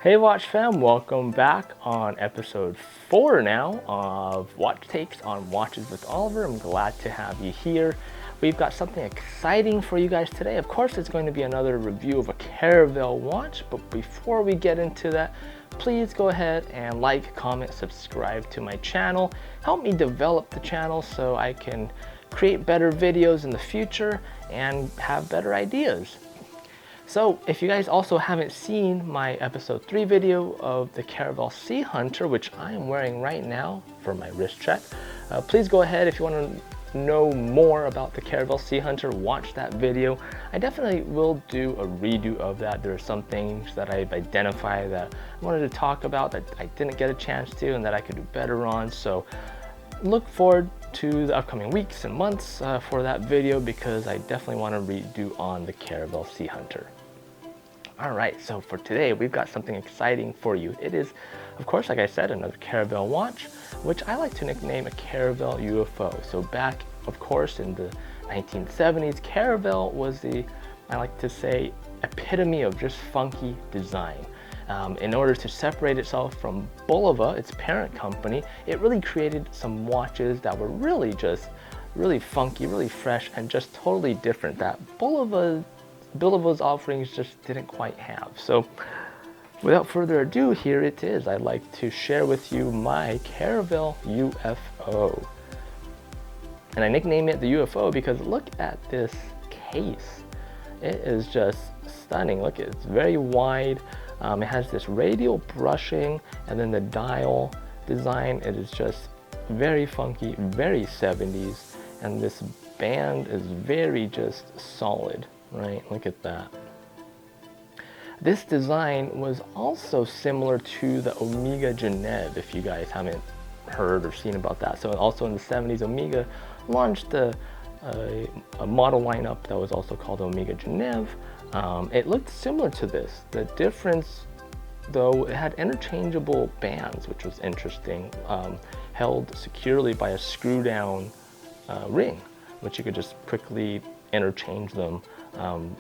Hey Watch fam, welcome back on episode 4 now of Watch Takes on Watches with Oliver. I'm glad to have you here. We've got something exciting for you guys today. Of course, it's going to be another review of a Caravelle watch, but before we get into that, please go ahead and like, comment, subscribe to my channel. Help me develop the channel so I can create better videos in the future and have better ideas. So if you guys also haven't seen my episode 3 video of the Caravelle Sea Hunter, which I am wearing right now for my wrist check, please go ahead if you want to know more about the Caravelle Sea Hunter, watch that video. I definitely will do a redo of that. There are some things that I've identified that I wanted to talk about that I didn't get a chance to and that I could do better on. So look forward to the upcoming weeks and months for that video because I definitely want to redo on the Caravelle Sea Hunter. Alright, so for today we've got something exciting for you. It is, of course, like I said, another Caravelle watch, which I like to nickname a Caravelle UFO. So back, of course, in the 1970s, Caravelle was the, I like to say, epitome of just funky design. In order to separate itself from Bulova, its parent company, it really created some watches that were really funky, really fresh, and just totally different that Bulova's offerings just didn't quite have. So without further ado, here it is. I'd like to share with you my Caravelle UFO. And I nickname it the UFO because look at this case. It is just stunning. Look, it's very wide. It has this radial brushing and then the dial design. It is just very funky, very 70s. And this band is very just solid. Right, look at that. This design was also similar to the Omega Genève, if you guys haven't heard or seen about that. So also in the 70s, Omega launched a model lineup that was also called Omega Genève. It looked similar to this. The difference, though, it had interchangeable bands, which was interesting, held securely by a screw-down ring, which you could just quickly interchange them.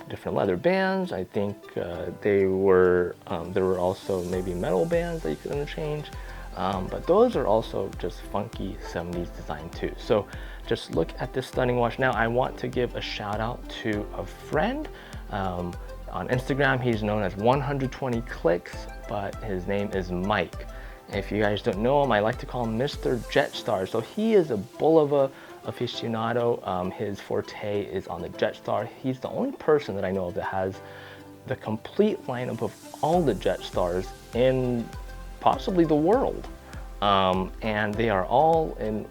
Different leather bands. I think there were also maybe metal bands that you could interchange, but those are also just funky 70s design too. So just look at this stunning watch. Now I want to give a shout out to a friend on Instagram. He's known as 120 clicks, but his name is Mike. If you guys don't know him, I like to call him Mr. Jetstar. So he is a Bulova aficionado. His forte is on the Jetstar. He's the only person that I know of that has the complete lineup of all the Jetstars in possibly the world. And they are all in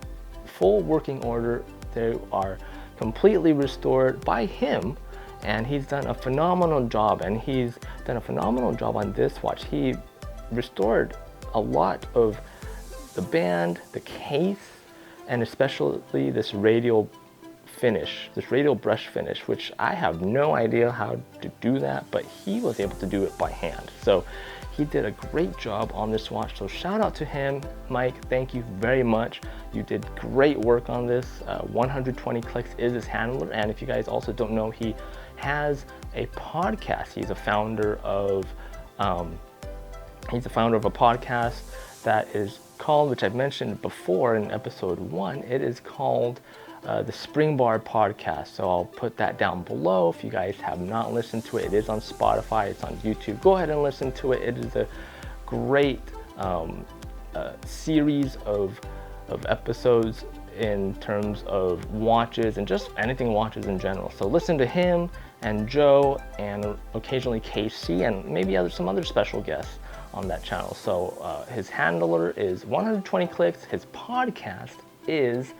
full working order. They are completely restored by him, and he's done a phenomenal job. And he's done a phenomenal job on this watch. He restored a lot of the band, the case, and especially this radial finish, this radial brush finish, which I have no idea how to do that, but he was able to do it by hand. So he did a great job on this watch. So shout out to him, Mike. Thank you very much. You did great work on this. 120 clicks is his handler. And if you guys also don't know, he has a podcast. He's a founder of a podcast that is called, which I've mentioned before in episode 1, it is called the Spring Bar Podcast. So I'll put that down below. If you guys have not listened to it, it is on Spotify, it's on YouTube. Go ahead and listen to it. It is a great series of episodes in terms of watches and just anything watches in general. So listen to him and Joe and occasionally KC and maybe some other special guests on that channel. So his handler is 120 clicks. His podcast is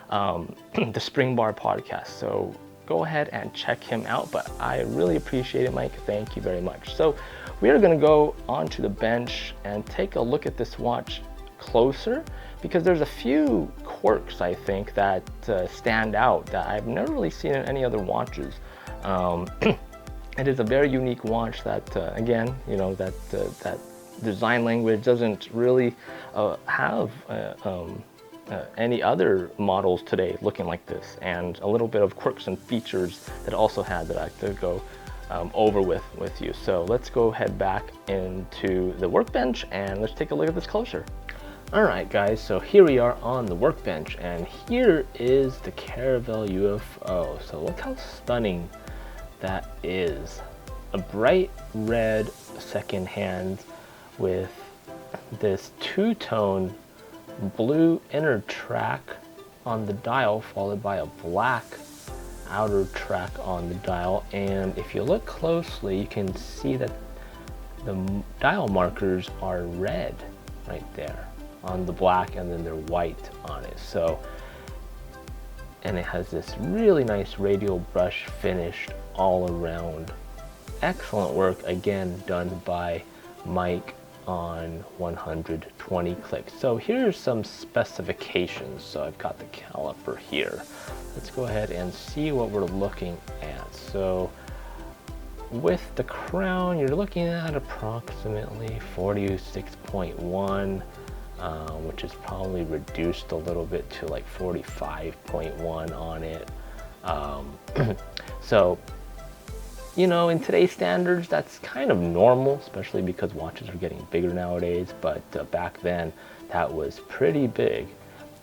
the Spring Bar Podcast. So go ahead and check him out. But I really appreciate it, Mike. Thank you very much. So we are going to go onto the bench and take a look at this watch closer because there's a few quirks I think that stand out that I've never really seen in any other watches. It is a very unique watch that again, you know, that design language doesn't really have any other models today looking like this, and a little bit of quirks and features that also had that I could go over with you. So let's go head back into the workbench and let's take a look at this closer. All right, guys, so here we are on the workbench, and here is the Caravelle UFO. So look how stunning that is. A bright red second hand with this two-tone blue inner track on the dial, followed by a black outer track on the dial. And if you look closely, you can see that the dial markers are red right there on the black, and then they're white on it. So, and it has this really nice radial brush finished all around. Excellent work, again, done by Mike on 120 clicks. So here's some specifications. So I've got the caliper here. Let's go ahead and see what we're looking at. So with the crown, you're looking at approximately 46.1, which is probably reduced a little bit to like 45.1 on it. So, you know, in today's standards, that's kind of normal, especially because watches are getting bigger nowadays. But back then, that was pretty big.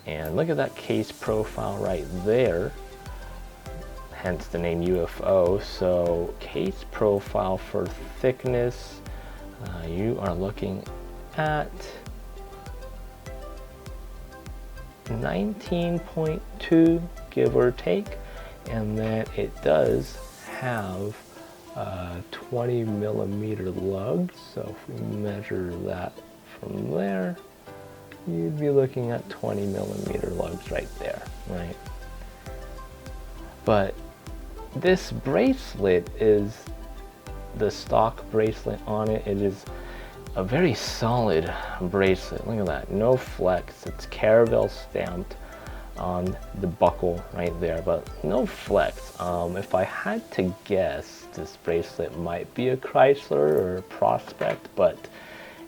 And look at that case profile right there, hence the name UFO. So case profile for thickness, you are looking at 19.2, give or take. And then it does have 20 millimeter lugs. So if we measure that from there, you'd be looking at 20 millimeter lugs right there, right? But this bracelet is the stock bracelet on it. It is a very solid bracelet. Look at that, no flex. It's Caravelle stamped on the buckle right there, but no flex. If I had to guess, this bracelet might be a Chrysler or a Prospect, but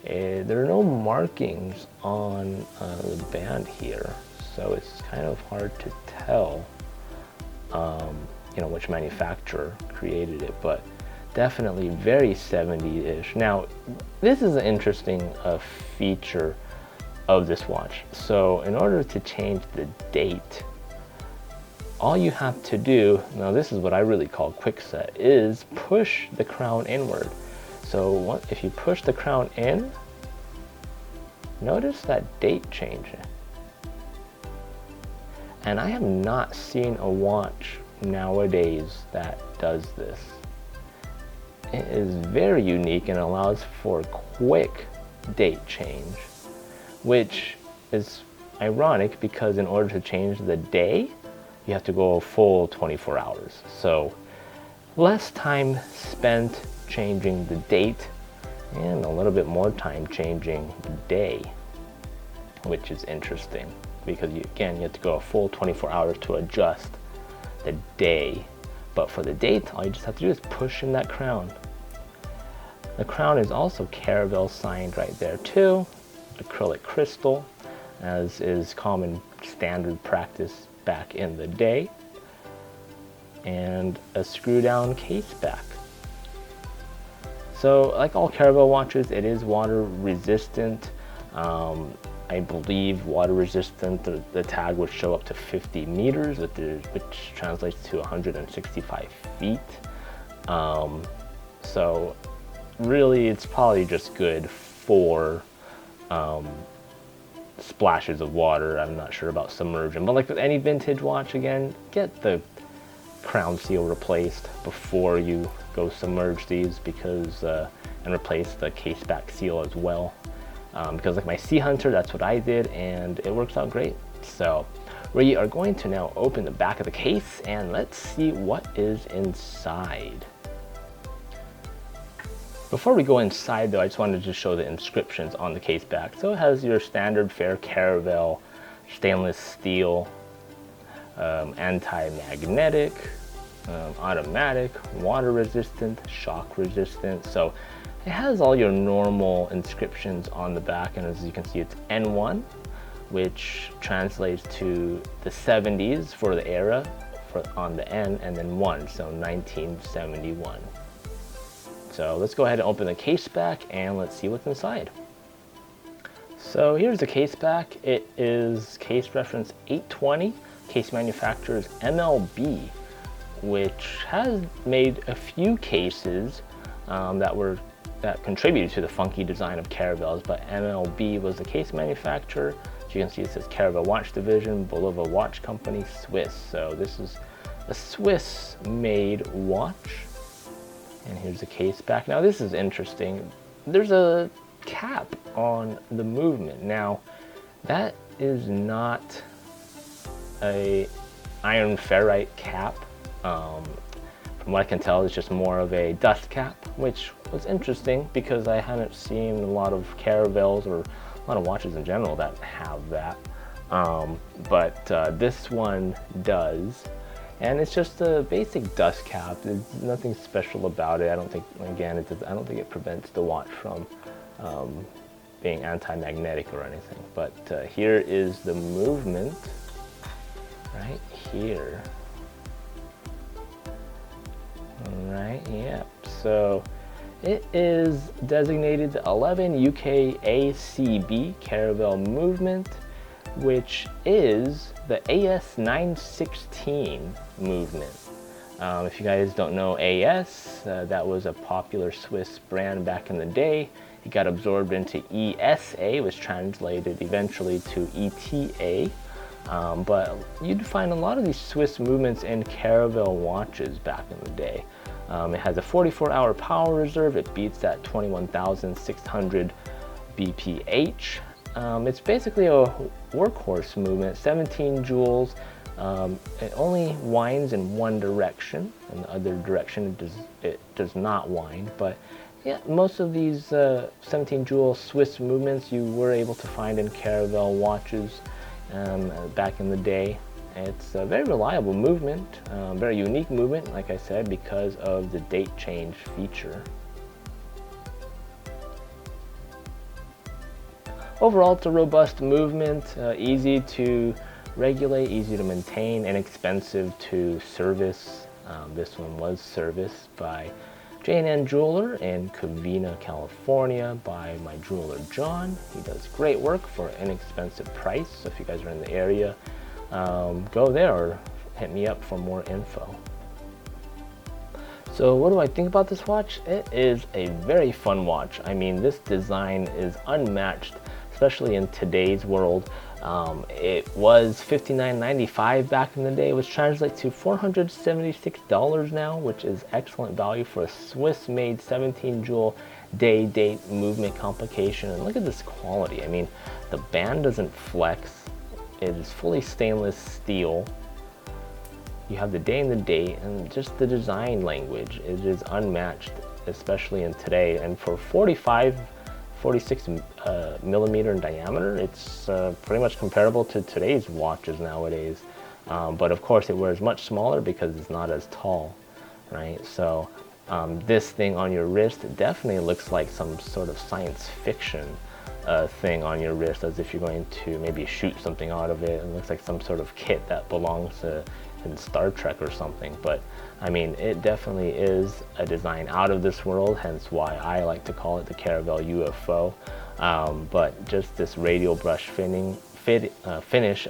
there are no markings on the band here, so it's kind of hard to tell, you know, which manufacturer created it, but definitely very 70-ish. Now, this is an interesting feature of this watch. So in order to change the date, all you have to do, now this is what I really call quick set, is push the crown inward. So if you push the crown in, notice that date changing. And I have not seen a watch nowadays that does this. It is very unique and allows for quick date change, which is ironic because in order to change the day, you have to go a full 24 hours. So less time spent changing the date and a little bit more time changing the day, which is interesting because you have to go a full 24 hours to adjust the day. But for the date, all you just have to do is push in that crown. The crown is also Caravelle signed right there too. Acrylic crystal, as is common standard practice back in the day. And a screw down case back. So like all Caravelle watches, it is water resistant. I believe water resistant, the tag would show up to 50 meters, which translates to 165 feet. So really it's probably just good for splashes of water. I'm not sure about submersion, but like with any vintage watch, again, get the crown seal replaced before you go submerge these, because and replace the case back seal as well, because like my Sea Hunter, that's what I did and it works out great. So we are going to now open the back of the case and let's see what is inside. Before we go inside though, I just wanted to show the inscriptions on the case back. So it has your standard fare Caravelle stainless steel, anti-magnetic, automatic, water resistant, shock resistant. So it has all your normal inscriptions on the back, and as you can see, it's N1, which translates to the 70s for the era on the N, and then 1, so 1971. So let's go ahead and open the case back and let's see what's inside. So here's the case back. It is case reference 820. Case manufacturer is MLB, which has made a few cases that contributed to the funky design of Caravelles, but MLB was the case manufacturer. As you can see, it says Caravelle Watch Division, Bulova Watch Company, Swiss. So this is a Swiss-made watch. And here's the case back. Now this is interesting. There's a cap on the movement. Now that is not a iron ferrite cap. From what I can tell, it's just more of a dust cap, which was interesting because I haven't seen a lot of Caravelles or a lot of watches in general that have that. But this one does. And it's just a basic dust cap. There's nothing special about it. I don't think, again, I don't think it prevents the watch from being anti-magnetic or anything. But here is the movement right here. Right, yep. So it is designated the 11 UK ACB Caravelle movement, which is the AS916 movement. If you guys don't know AS, that was a popular Swiss brand back in the day. It got absorbed into ESA, which translated eventually to ETA. But you'd find a lot of these Swiss movements in Caravelle watches back in the day. It has a 44-hour power reserve. It beats that 21,600 BPH. It's basically a workhorse movement, 17 joules. It only winds in one direction. In the other direction, it does not wind. But yeah, most of these 17 joule Swiss movements you were able to find in Caravelle watches back in the day. It's a very reliable movement, very unique movement, like I said, because of the date change feature. Overall, it's a robust movement, easy to regulate, easy to maintain, inexpensive to service. This one was serviced by J&N Jeweler in Covina, California by my jeweler John. He does great work for an inexpensive price. So if you guys are in the area, go there or hit me up for more info. So what do I think about this watch? It is a very fun watch. I mean, this design is unmatched, especially in today's world. It was $59.95 back in the day, which translates to $476 now, which is excellent value for a Swiss-made 17 jewel day date movement complication. And look at this quality. I mean, the band doesn't flex. It is fully stainless steel. You have the day and the date, and just the design language. It is unmatched, especially in today. And for 46 millimeter in diameter, it's pretty much comparable to today's watches nowadays. But of course, it wears much smaller because it's not as tall, right? So this thing on your wrist definitely looks like some sort of science fiction thing on your wrist, as if you're going to maybe shoot something out of it. It looks like some sort of kit that belongs to in Star Trek or something. But I mean, it definitely is a design out of this world, hence why I like to call it the Caravelle UFO. But just this radial brush finish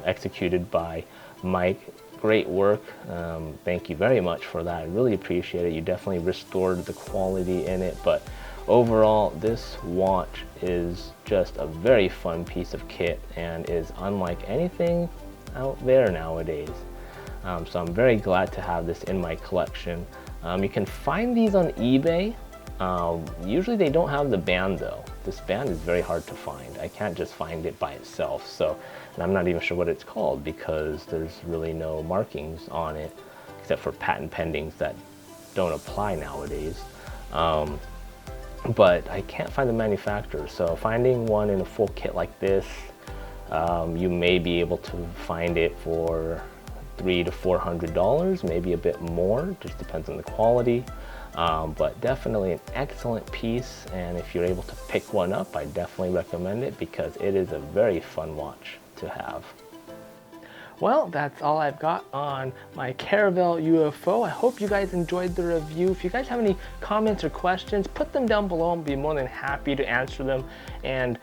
executed by Mike. Great work. Thank you very much for that. I really appreciate it. You definitely restored the quality in it. But overall, this watch is just a very fun piece of kit and is unlike anything out there nowadays. So I'm very glad to have this in my collection. You can find these on eBay. Usually they don't have the band though. This band is very hard to find. I can't just find it by itself. So, and I'm not even sure what it's called because there's really no markings on it except for patent pendings that don't apply nowadays. But I can't find the manufacturer. So finding one in a full kit like this, you may be able to find it for $300 to $400, maybe a bit more, just depends on the quality. But definitely an excellent piece, and if you're able to pick one up, I definitely recommend it because it is a very fun watch to have. Well, that's all I've got on my Caravelle UFO. I hope you guys enjoyed the review. If you guys have any comments or questions, put them down below. I'll be more than happy to answer them and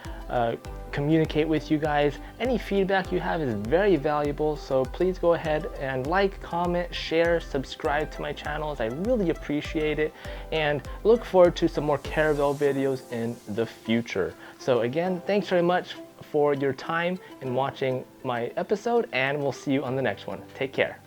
communicate with you guys. Any feedback you have is very valuable, so please go ahead and like, comment, share, subscribe to my channels. I really appreciate it, and look forward to some more Caravelle videos in the future. So again, thanks very much for your time in watching my episode, and we'll see you on the next one. Take care.